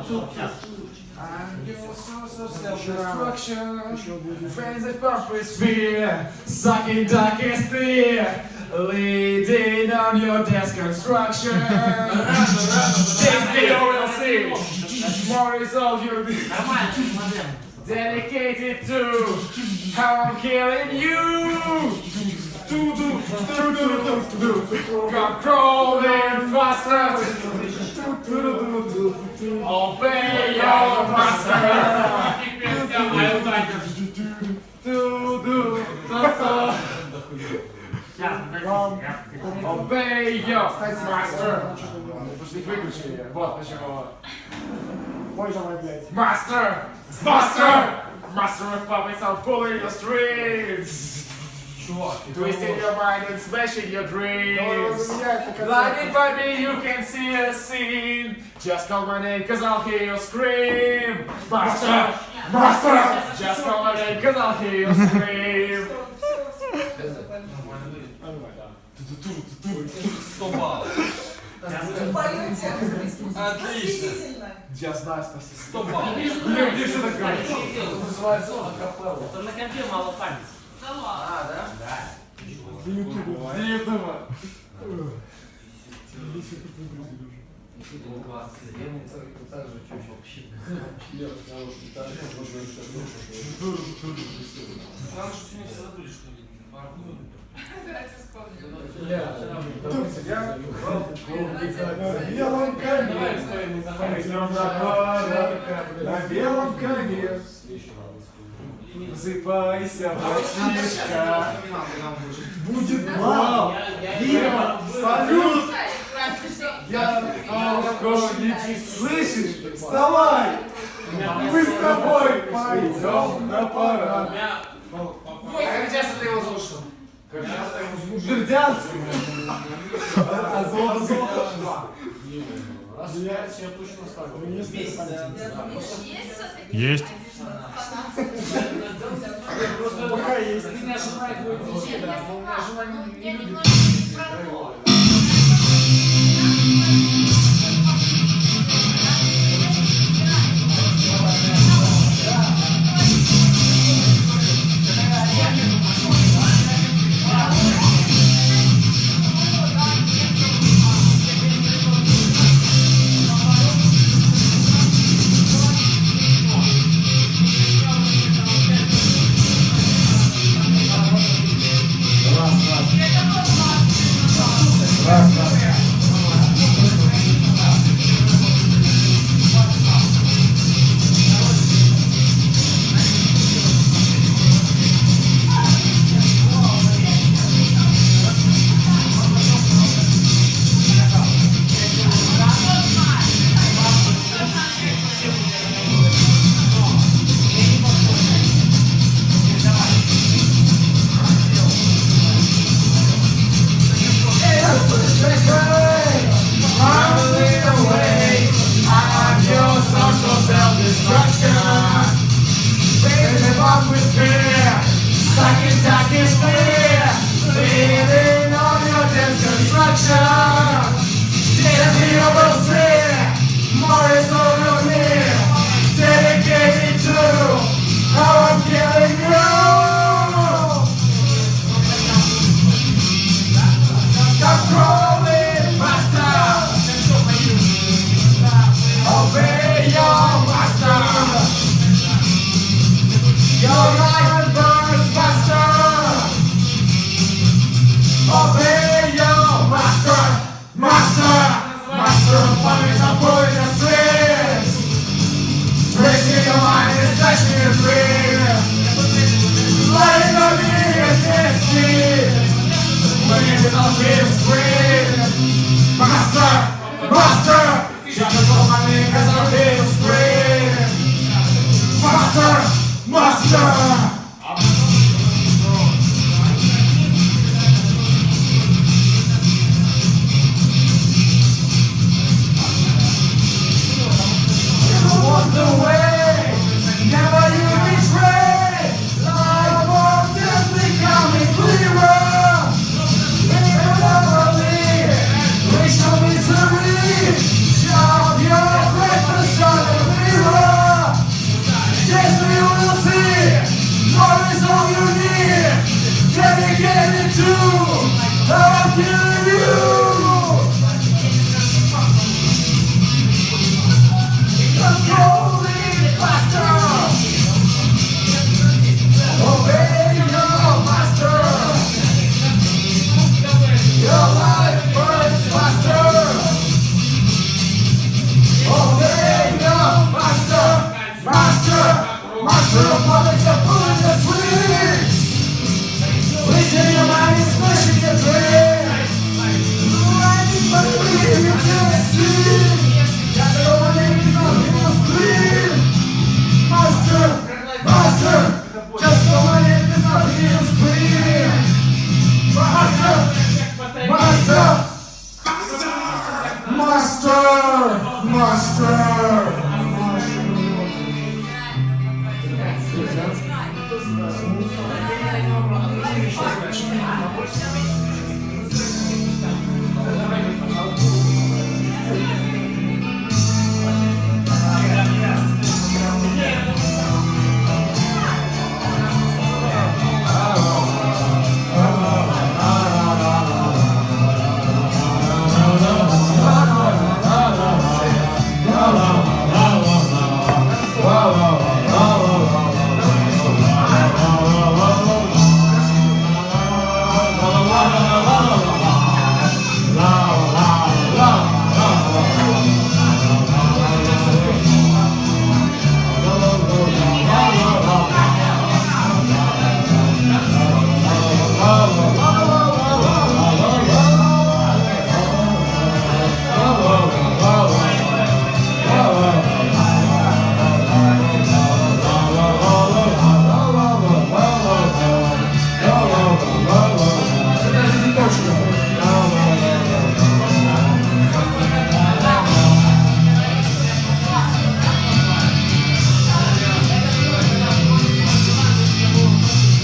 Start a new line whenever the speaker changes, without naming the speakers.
I'm your source of self-destruction. Friends of purpose fear, sucking darkest fear, leading on your death construction. Take me or we'll see. More is all you dedicated to how I'm killing you. Come crawling faster. Obey your master. Obey your master. Вот почему. Master! Master! Master of puppets, I'm pulling your strings. Twisting your mind and smashing your dreams. Blinded by me, you can see a scene. Just call my name, cause I'll hear you scream. Master! Master! Just call my name, cause I'll hear you scream.
Отлично.
Я знаю, спасибо.
100 баллов.
Где что такое? Называется акапелла.
Там на компе мало памяти.
Да?
Да.
Для ютуба. Для ютуба. На белом коне Взыпайся, братишка. Будет бал, пиво, салют. Я алкоголичек, слышишь? Вставай! Мы с тобой пойдем на парад.
Как часто ты его слушал?
Бердянск. Азов.
Я точно ставлю.
Есть.
Пока есть.
Меня жена и твой дочь, да, но у меня жена не любит.
Master!